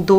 2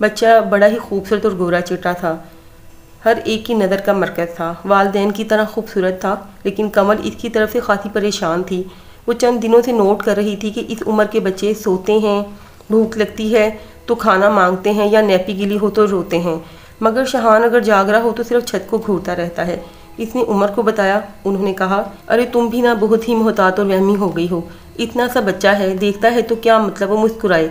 بچہ بڑا ہی خوبصورت اور گورا چٹا تھا، ہر ایک کی نظر کا مرکز تھا، والدین کی طرح خوبصورت تھا، لیکن کمل اس کی طرف سے خاصی پریشان تھی۔ وہ چند دنوں سے نوٹ کر رہی تھی کہ اس عمر کے بچے سوتے ہیں، بھوک لگتی ہے تو کھانا مانگتے ہیں یا نیپی گلی ہو تو روتے ہیں، مگر شاہان اگر جاگ رہا ہو تو صرف چھت کو گھورتا رہتا ہے۔ اس نے عمر کو بتایا۔ انہوں نے کہا، ارے تم بھی نہ بہت ہی محتاط اور وہمی ہو گئی ہو، اتنا سا بچہ ہے، دیکھتا ہے تو کیا مطلب؟ وہ مسکرائے۔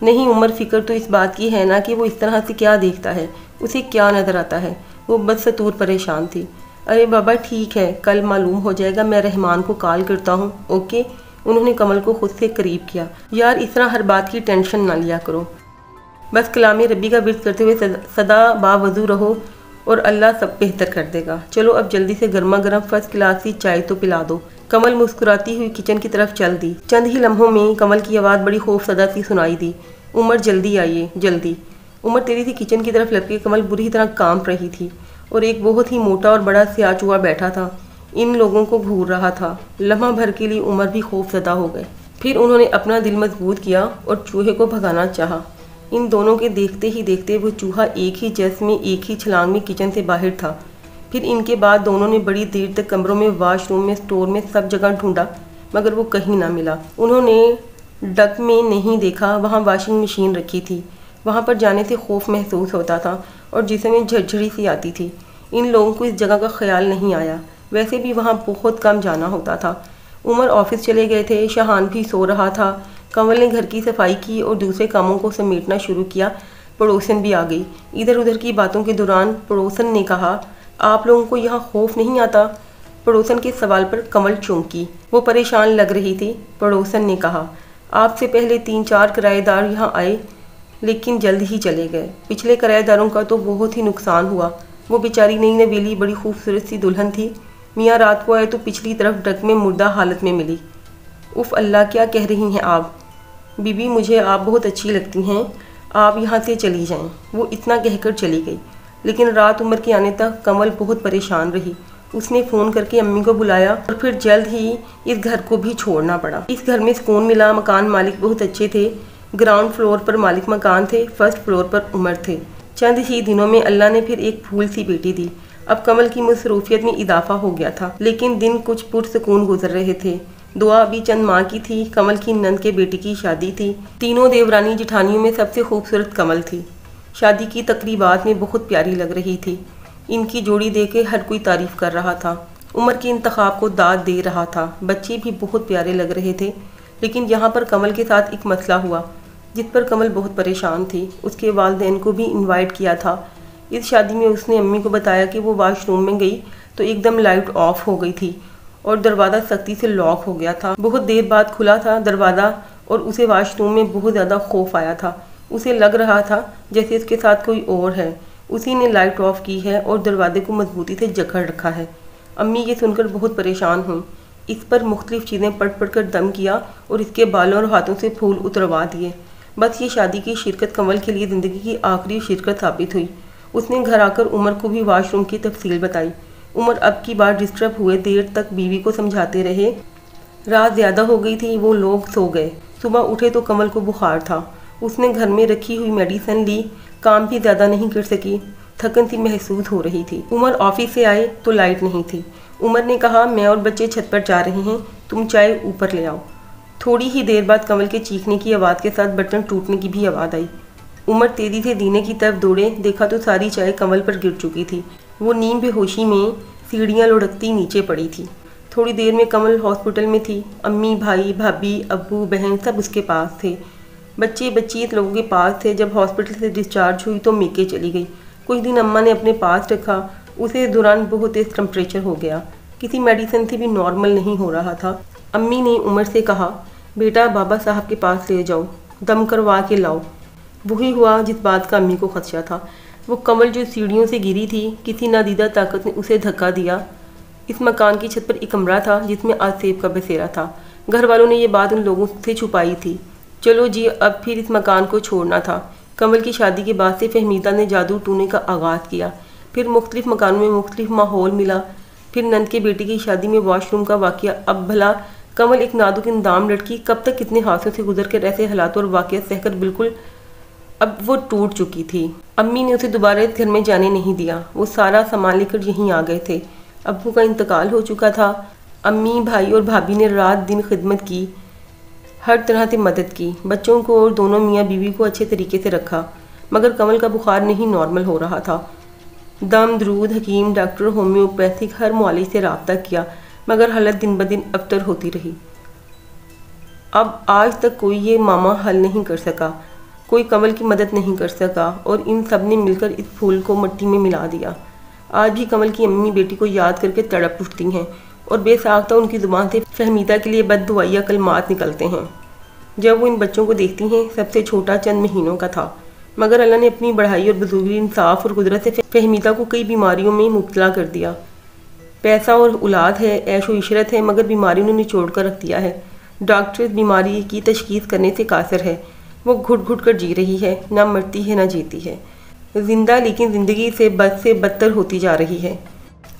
نہیں عمر، فکر تو اس بات کی ہے نا کہ وہ اس طرح سے کیا دیکھتا ہے، اسے کیا نظر آتا ہے؟ وہ بدستور پریشان تھی۔ ارے بابا ٹھیک ہے، کل معلوم ہو جائے گا، میں رحمان کو کال کرتا ہوں، اوکے؟ انہوں نے کمل کو خود سے قریب کیا۔ یار اس طرح ہر بات کی ٹینشن نہ لیا کرو، بس کلام ربی کا ورد کرتے ہوئے سدا باوضو رہو اور اللہ سب بہتر کر دے گا۔ چلو اب جلدی سے گرما گرم فرسٹ کلاس کی چائے تو پلا دو۔ کمل مسکراتی ہوئی کچن کی طرف چل دی۔ چند ہی لمحوں میں کمل کی آواز بڑی خوف زدہ سی سنائی دی، عمر جلدی آئیے، جلدی۔ عمر تیزی سے کچن کی طرف لپکی۔ کمل بری طرح کانپ رہی تھی اور ایک بہت ہی موٹا اور بڑا سیاہ چوہا بیٹھا تھا، ان لوگوں کو گھور رہا تھا۔ لمحہ بھر کے لیے عمر بھی خوف زدہ ہو گئے، پھر انہوں نے اپنا دل مضبوط کیا اور چوہے کو بھگانا چاہا۔ ان دونوں کے دیکھتے ہی دیکھتے وہ چوہا ایک ہی جس میں ایک ہی چھلانگ میں کچن سے باہر تھا۔ پھر ان کے بعد دونوں نے بڑی دیر تک کمروں میں، واش روم میں، اسٹور میں، سب جگہ ڈھونڈا مگر وہ کہیں نہ ملا۔ انہوں نے ڈک میں نہیں دیکھا، وہاں واشنگ مشین رکھی تھی، وہاں پر جانے سے خوف محسوس ہوتا تھا اور جسم میں جھرجھری سی آتی تھی۔ ان لوگوں کو اس جگہ کا خیال نہیں آیا، ویسے بھی وہاں بہت کم جانا ہوتا تھا۔ عمر آفس چلے گئے تھے، شاہان بھی سو رہا تھا۔ کمل نے گھر کی صفائی کی اور دوسرے کاموں کو سمیٹنا شروع کیا۔ پڑوسن بھی آ گئی۔ ادھر ادھر کی باتوں کے دوران پڑوسن نے کہا، آپ لوگوں کو یہاں خوف نہیں آتا؟ پڑوسن کے سوال پر کمل چونکی، وہ پریشان لگ رہی تھی۔ پڑوسن نے کہا، آپ سے پہلے 3-4 کرایہ دار یہاں آئے لیکن جلد ہی چلے گئے، پچھلے کرایہ داروں کا تو بہت ہی نقصان ہوا۔ وہ بیچاری نئی نویلی بڑی خوبصورت سی دلہن تھی، میاں رات کو آئے تو پچھلی طرف ڈک میں مردہ حالت میں ملی۔ اف اللہ، کیا کہہ رہی ہیں آپ؟ بی بی مجھے آپ بہت اچھی لگتی ہیں، آپ یہاں سے چلی جائیں۔ وہ اتنا کہہ کر چلی گئی، لیکن رات عمر کے آنے تک کمل بہت پریشان رہی۔ اس نے فون کر کے امی کو بلایا اور پھر جلد ہی اس گھر کو بھی چھوڑنا پڑا۔ اس گھر میں سکون ملا، مکان مالک بہت اچھے تھے، گراؤنڈ فلور پر مالک مکان تھے، فرسٹ فلور پر عمر تھے۔ چند ہی دنوں میں اللہ نے پھر ایک پھول سی بیٹی دی۔ اب کمل کی مصروفیت میں اضافہ ہو گیا تھا، لیکن دن کچھ پرسکون گزر رہے تھے۔ دعا ابھی چند ماہ کی تھی، کمل کی نند کے بیٹی کی شادی تھی۔ تینوں دیورانی جٹھانیوں میں سب سے خوبصورت کمل تھی، شادی کی تقریبات میں بہت پیاری لگ رہی تھی۔ ان کی جوڑی دیکھ کے ہر کوئی تعریف کر رہا تھا، عمر کے انتخاب کو داد دے رہا تھا، بچے بھی بہت پیارے لگ رہے تھے۔ لیکن یہاں پر کمل کے ساتھ ایک مسئلہ ہوا جس پر کمل بہت پریشان تھی۔ اس کے والدین کو بھی انوائٹ کیا تھا۔ اس شادی میں اس نے امی کو بتایا کہ وہ واش روم میں گئی تو ایک دم لائٹ آف ہو گئی تھی اور دروازہ سختی سے لاک ہو گیا تھا۔ بہت دیر بعد کھلا تھا دروازہ اور اسے واش روم میں بہت زیادہ خوف آیا تھا۔ اسے لگ رہا تھا جیسے اس کے ساتھ کوئی اور ہے، اسی نے لائٹ آف کی ہے اور دروازے کو مضبوطی سے جکڑ رکھا ہے۔ امی یہ سن کر بہت پریشان ہوئیں، اس پر مختلف چیزیں پڑھ پڑھ کر دم کیا اور اس کے بالوں اور ہاتھوں سے پھول اتروا دیے۔ بس یہ شادی کی شرکت کمل کے لیے زندگی کی آخری شرکت ثابت ہوئی۔ اس نے گھر آ کر عمر کو بھی واش روم کی تفصیل بتائی۔ عمر اب کی بار ڈسٹرب ہوئے دیر تک بیوی کو سمجھاتے رہے۔ رات زیادہ ہو گئی تھی، وہ لوگ سو گئے۔ صبح اٹھے تو کمل کو بخار تھا۔ اس نے گھر میں رکھی ہوئی میڈیسن لی، کام بھی زیادہ نہیں کر سکی، تھکن سی محسوس ہو رہی تھی۔ عمر آفس سے آئے تو لائٹ نہیں تھی۔ عمر نے کہا، میں اور بچے چھت پر جا رہے ہیں، تم چائے اوپر لے آؤ۔ تھوڑی ہی دیر بعد کمل کے چیخنے کی آواز کے ساتھ برتن ٹوٹنے کی بھی آواز آئی۔ عمر تیزی سے دینے کی طرف دوڑے، دیکھا تو ساری چائے کمل پر گر چکی تھی۔ وہ نیم بے ہوشی میں سیڑھیاں لڑکتی نیچے پڑی تھی۔ تھوڑی دیر میں کمل ہاسپٹل میں تھی، امی، بھائی، بھابھی، ابو، بہن سب اس کے پاس تھے۔ بچے بچی اس لوگوں کے پاس تھے۔ جب ہاسپٹل سے ڈسچارج ہوئی تو میکے چلی گئی۔ کچھ دن اماں نے اپنے پاس رکھا، اسے اس دوران بہت تیز ٹمپریچر ہو گیا، کسی میڈیسن سے بھی نارمل نہیں ہو رہا تھا۔ امی نے عمر سے کہا، بیٹا بابا صاحب کے پاس لے جاؤ، دم کروا کے لاؤ۔ وہی ہوا جس بات کا امی کو خدشہ تھا۔ وہ کمل جو سیڑھیوں سے گری تھی، کسی نادیدہ طاقت نے اسے دھکا دیا۔ اس مکان کی چھت پر ایک کمرہ تھا جس میں آصف کا بسیرا تھا۔ گھر والوں نے یہ بات ان لوگوں سے چھپائی تھی۔ چلو جی، اب پھر اس مکان کو چھوڑنا تھا۔ کمل کی شادی کے بعد سے فہمیدہ نے جادو ٹونے کا آغاز کیا۔ پھر مختلف مکانوں میں مختلف ماحول ملا۔ پھر نند کے بیٹی کی شادی میں واش روم کا واقعہ۔ اب بھلا کمل ایک نازک اندام لڑکی کب تک کتنے حادثوں سے گزر کر ایسے حالات اور واقعات سہ کر بالکل اب وہ ٹوٹ چکی تھی۔ امی نے اسے دوبارہ اس گھر میں جانے نہیں دیا، وہ سارا سامان لے کر یہیں آ گئے تھے۔ ابو کا انتقال ہو چکا تھا۔ امی، بھائی اور بھابھی نے رات دن خدمت کی، ہر طرح سے مدد کی، بچوں کو اور دونوں میاں بیوی کو اچھے طریقے سے رکھا، مگر کمل کا بخار نہیں نارمل ہو رہا تھا۔ دم، درود، حکیم، ڈاکٹر، ہومیوپیتھک ہر معالج سے رابطہ کیا، مگر حالت دن بدن ابتر ہوتی رہی۔ اب آج تک کوئی یہ معمہ حل نہیں کر سکا، کوئی کمل کی مدد نہیں کر سکا، اور ان سب نے مل کر اس پھول کو مٹی میں ملا دیا۔ آج بھی کمل کی امی بیٹی کو یاد کر کے تڑپ اٹھتی ہیں، اور بے ساختہ ان کی زبان سے فہمیدہ کے لیے بد دعائیہ کلمات نکلتے ہیں۔ جب وہ ان بچوں کو دیکھتی ہیں، سب سے چھوٹا چند مہینوں کا تھا، مگر اللہ نے اپنی بڑائی اور بزرگی، انصاف اور قدرت سے فہمیدہ کو کئی بیماریوں میں مبتلا کر دیا۔ پیسہ اور اولاد ہے، عیش و عشرت ہے، مگر بیماریوں نے نچوڑ کر رکھ دیا ہے۔ ڈاکٹر اس بیماری کی تشخیص کرنے سے قاصر ہے، وہ گھٹ گھٹ کر جی رہی ہے، نہ مرتی ہے نہ جیتی ہے، زندہ لیکن زندگی سے بدتر ہوتی جا رہی ہے۔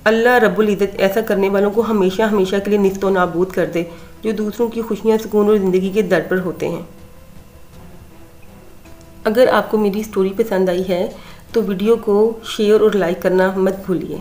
اللہ رب العزت ایسا کرنے والوں کو ہمیشہ ہمیشہ کے لیے نیست و نابود کر دے، جو دوسروں کی خوشیاں، سکون اور زندگی کے در پر ہوتے ہیں۔ اگر آپ کو میری سٹوری پسند آئی ہے تو ویڈیو کو شیئر اور لائک کرنا مت بھولیے۔